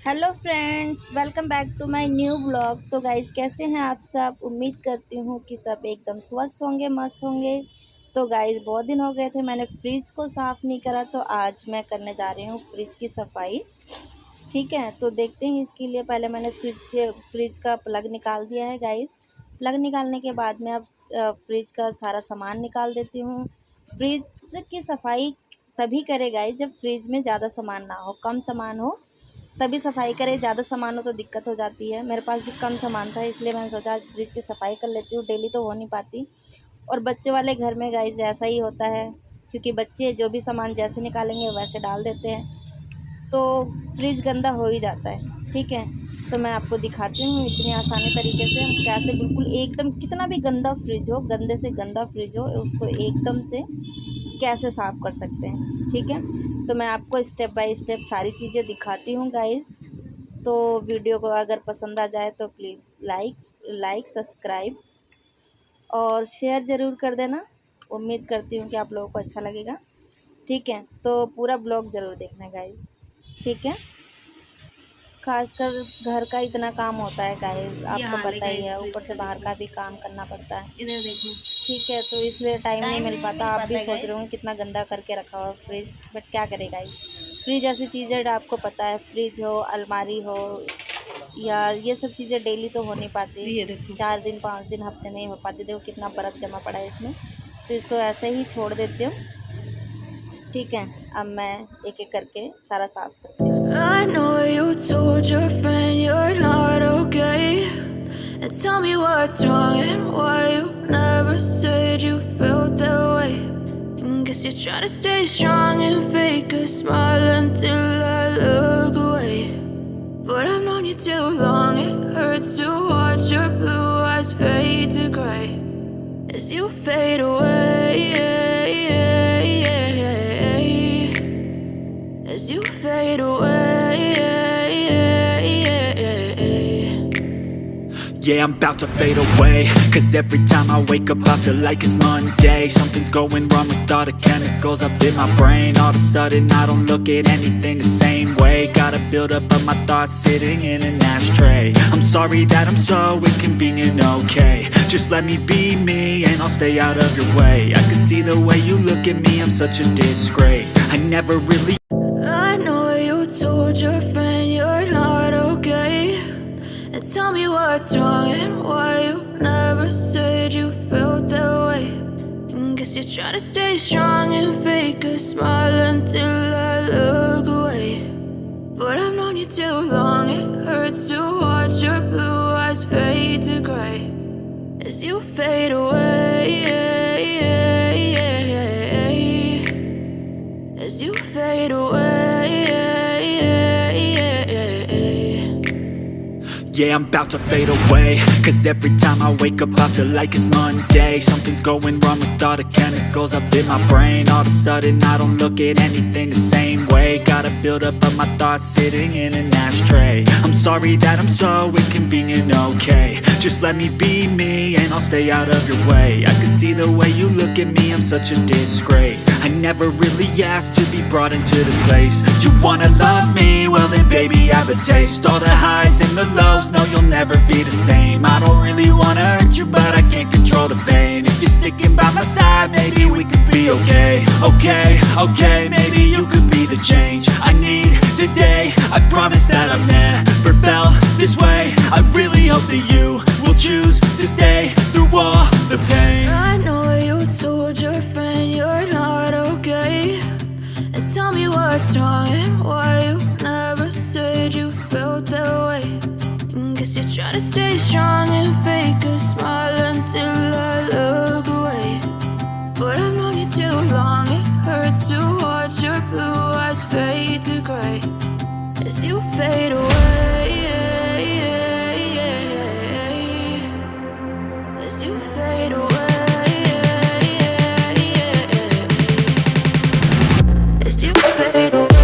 Hello friends, welcome back to my new blog. तो guys, कैसे हैं आप सब? उम्मीद करती हूँ कि सब एकदम स्वस्थ होंगे, मस्त होंगे। तो गाइज़, बहुत दिन हो गए थे मैंने फ्रिज को साफ़ नहीं करा, तो आज मैं करने जा रही हूँ फ्रिज की सफाई। ठीक है, तो देखते हैं। इसके लिए पहले मैंने स्विच से फ्रिज का प्लग निकाल दिया है गाइज़। प्लग निकालने के बाद में अब फ्रिज का सारा सामान निकाल देती हूँ। फ्रिज की सफाई तभी करे गाइज़ जब फ्रिज में ज़्यादा सामान ना हो, कम सामान हो तभी सफाई करें। ज़्यादा सामान हो तो दिक्कत हो जाती है। मेरे पास भी कम सामान था, इसलिए मैंने सोचा आज फ्रिज की सफाई कर लेती हूँ। डेली तो हो नहीं पाती, और बच्चे वाले घर में गाइस ऐसा ही होता है, क्योंकि बच्चे जो भी सामान जैसे निकालेंगे वैसे डाल देते हैं, तो फ्रिज गंदा हो ही जाता है। ठीक है, तो मैं आपको दिखाती हूँ इतनी आसानी तरीके से हम कैसे बिल्कुल एकदम, कितना भी गंदा फ्रिज हो, गंदे से गंदा फ्रिज हो, उसको एकदम से कैसे साफ़ कर सकते हैं। ठीक है, तो मैं आपको स्टेप बाय स्टेप सारी चीज़ें दिखाती हूँ गाइस। तो वीडियो को अगर पसंद आ जाए तो प्लीज़ लाइक सब्सक्राइब और शेयर ज़रूर कर देना। उम्मीद करती हूँ कि आप लोगों को अच्छा लगेगा। ठीक है, तो पूरा ब्लॉग ज़रूर देखना गाइस। ठीक है, खासकर घर का इतना काम होता है गाइस, आपको पता ही है, ऊपर से बाहर का भी काम करना पड़ता है। इधर देखो। ठीक है, तो इसलिए टाइम नहीं मिल पाता। आप भी सोच गाइस। रहे होंगे कितना गंदा करके रखा हुआ फ्रिज, बट क्या करें गाइस। फ्रिज ऐसी चीज़ है, आपको पता है, फ्रिज हो, अलमारी हो, या ये सब चीज़ें डेली तो हो नहीं पाती। ये देखो। 4 दिन 5 दिन हफ्ते में ही हो पाती। देखो कितना बर्फ़ जमा पड़ा है इसमें, तो इसको ऐसे ही छोड़ देती हूँ। ठीक है, अब मैं एक एक करके सारा साफ करती हूँ। I know you told your friend you're not okay, and tell me what's wrong and why you never said you felt that way. And guess you're trying to stay strong and fake a smile until I look away. But I've known you too long, it hurts to watch your blue eyes fade to gray as you fade away, as you fade away. Yeah, I'm about to fade away, cause every time I wake up I feel like it's Monday. Something's going wrong with all the chemicals up in my brain. All of a sudden I don't look at anything the same way. Got a build up of my thoughts sitting in an ashtray. I'm sorry that I'm so inconvenient, okay. Just let me be me and I'll stay out of your way. I can see the way you look at me, I'm such a disgrace. I never really I know you told your friend you're not okay, and tell me what's wrong and why you never said you felt that way. And guess you're trying to stay strong and fake a smile until I look away. But I've known you too long, it hurts to watch your blue eyes fade to gray as you fade away, as you fade away. Yeah, I'm about to fade away, cause every time I wake up I feel like it's Monday. Something's going wrong with all the chemicals up in my brain. All of a sudden I don't look at anything the same way. Got a build up of my thoughts sitting in an ashtray. I'm sorry that I'm so inconvenient, okay. Just let me be me and I'll stay out of your way. I can see the way you look at me, I'm such a disgrace. I never really asked to be brought into this place. You wanna love me? Well then baby I have a taste. All the highs and the lows, no you'll never be the same. I don't really wanna hurt you, but I can't control the pain. If you're sticking by my side, maybe we could be okay. Okay, maybe you could be the change I need today. I promise that I've never felt this way. I really hope that you will choose to stay through all the pain. I know you told your friend you're not okay, and tell me what's wrong and why you never said you felt that way. And guess you're trying to stay strong and fake a smile until I look away. But I've known you too long, it hurts to watch your blue eyes fade to gray as you fade away, as you fade away, as you fade away.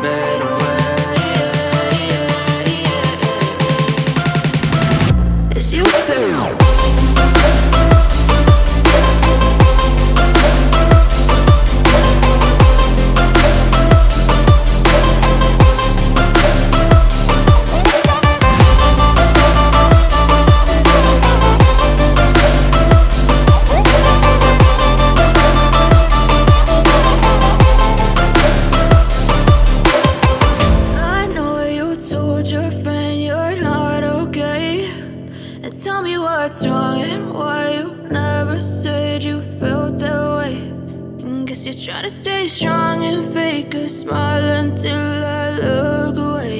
fade away. As you fade away. I know you told your friend you're not okay, and tell me what's wrong and why you never said you felt that way. And guess you're trying to stay strong and fake a smile until I look away.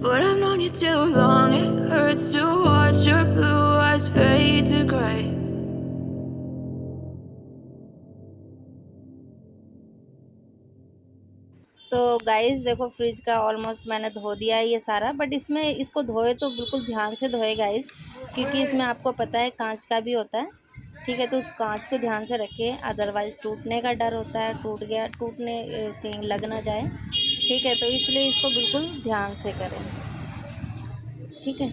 But I've known you too long, it hurts to watch your blue eyes fade to gray. तो guys देखो fridge का almost मैंने धो दिया है ये सारा, but इसमें इसको धोए तो बिल्कुल ध्यान से धोए गाइस, क्योंकि इसमें आपको पता है कांच का भी होता है। ठीक है, तो उस कांच को ध्यान से रखिए, अदरवाइज़ टूटने का डर होता है, टूट गया टूटने कहीं लग ना जाए। ठीक है, तो इसलिए इसको बिल्कुल ध्यान से करें। ठीक है।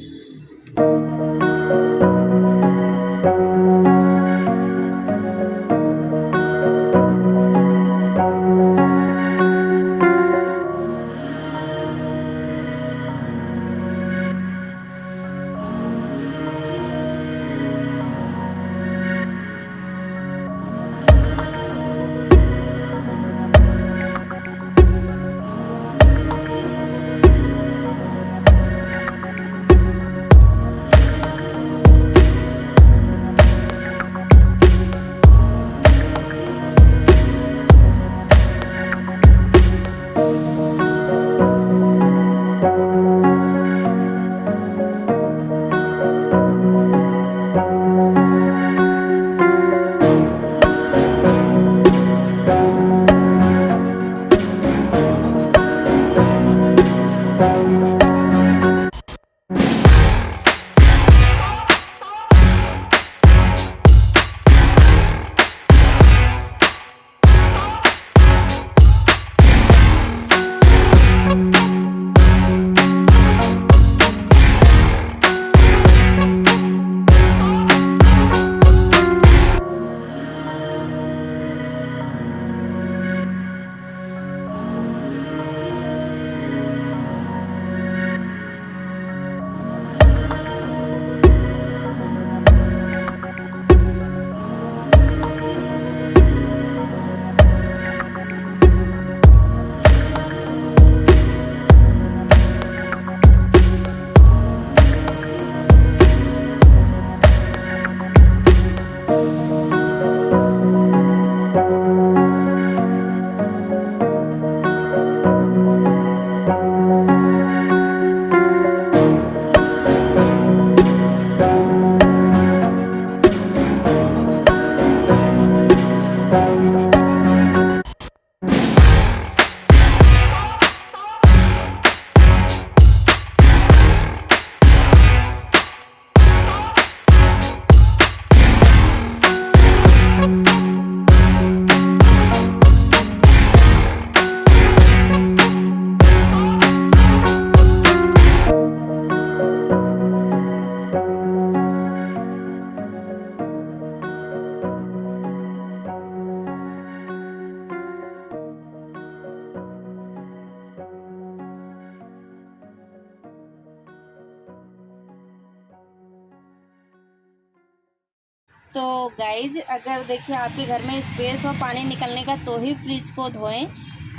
तो गाइज अगर देखिए आपके घर में स्पेस हो पानी निकलने का तो ही फ्रिज को धोएं,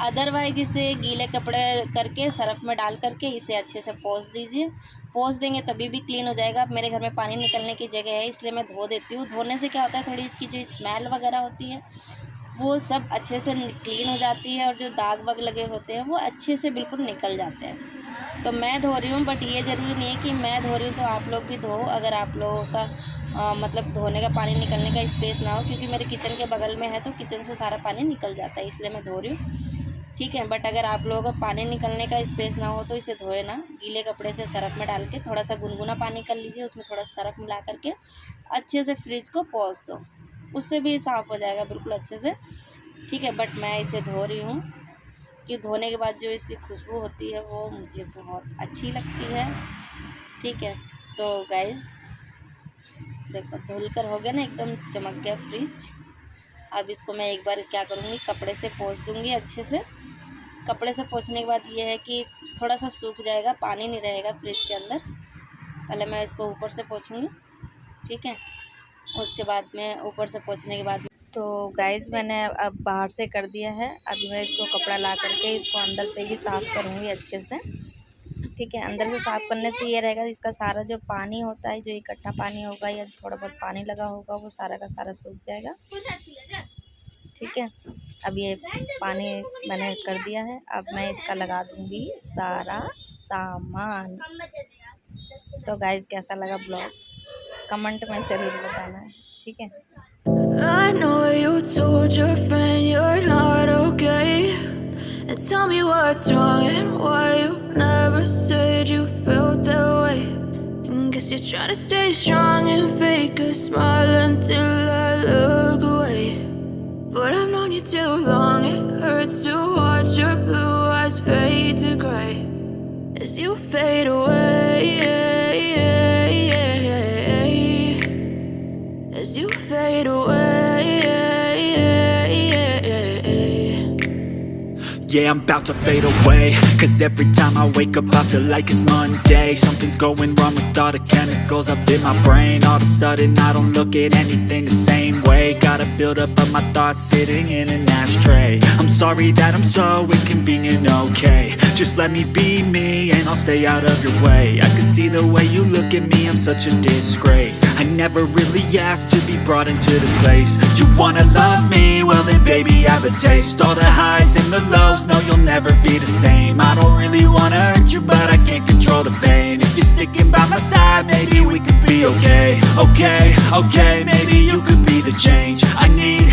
अदरवाइज इसे गीले कपड़े करके सर्फ में डाल करके इसे अच्छे से पोंछ दीजिए। पोंछ देंगे तभी भी क्लीन हो जाएगा। अब मेरे घर में पानी निकलने की जगह है इसलिए मैं धो देती हूँ। धोने से क्या होता है, थोड़ी इसकी जो स्मेल वगैरह होती है वो सब अच्छे से क्लीन हो जाती है और जो दाग वाग लगे होते हैं वो अच्छे से बिल्कुल निकल जाते हैं। तो मैं धो रही हूँ, बट ये ज़रूरी नहीं है कि मैं धो रही हूँ तो आप लोग भी धो। अगर आप लोगों का मतलब धोने का पानी निकलने का स्पेस ना हो, क्योंकि मेरे किचन के बगल में है तो किचन से सारा पानी निकल जाता है इसलिए मैं धो रही हूँ। ठीक है, बट अगर आप लोगों का पानी निकलने का स्पेस ना हो तो इसे धोए ना, गीले कपड़े से सर्फ में डाल के थोड़ा सा गुनगुना पानी कर लीजिए, उसमें थोड़ा सर्फ मिला करके अच्छे से फ्रिज को पोंछ दो, उससे भी साफ़ हो जाएगा बिल्कुल अच्छे से। ठीक है, बट मैं इसे धो रही हूँ। क्योंकि धोने के बाद जो इसकी खुशबू होती है वो मुझे बहुत अच्छी लगती है। ठीक है, तो गाइस देखो धुलकर हो गया ना, एकदम चमक गया फ्रिज। अब इसको मैं एक बार क्या करूँगी, कपड़े से पोंछ दूँगी अच्छे से। कपड़े से पोंछने के बाद ये है कि थोड़ा सा सूख जाएगा, पानी नहीं रहेगा फ्रिज के अंदर। पहले मैं इसको ऊपर से पोंछूँगी, ठीक है। उसके बाद में ऊपर से पोंछने के बाद तो गाइस मैंने अब बाहर से कर दिया है। अभी मैं इसको कपड़ा ला करके इसको अंदर से भी साफ़ करूँगी अच्छे से, ठीक है। अंदर से साफ़ करने से ये रहेगा, इसका सारा जो पानी होता है, जो इकट्ठा पानी होगा या थोड़ा बहुत पानी लगा होगा, वो सारा का सारा सूख जाएगा, ठीक है। अब ये पानी मैंने कर दिया है। अब मैं इसका लगा दूँगी सारा सामान। तो गाइस कैसा लगा ब्लॉग, कमेंट में ज़रूर बताना है, ठीक है। I know you told your friend you're not okay, and tell me what's wrong and why you never said you felt that way. And guess you're trying to stay strong and fake a smile until I look away. But I've known you too long, it hurts to watch your blue eyes fade to gray as you fade away, as you fade away. Yeah, I'm about to fade away, cause every time I wake up I feel like it's Monday. Something's going wrong with all the chemicals up in my brain. All of a sudden I don't look at anything the same way. Got a build up of my thoughts sitting in an ashtray. I'm sorry that I'm so inconvenient, okay. Just let me be me and I'll stay out of your way. I can see the way you look at me, I'm such a disgrace. I never really asked to be brought into this place. You wanna love me? Well then baby I have a taste. All the highs and the lows, no you'll never be the same. I don't really wanna hurt you but I can't control the pain. If you're sticking by my side maybe we could be okay. Okay, okay, maybe you could be the change I need.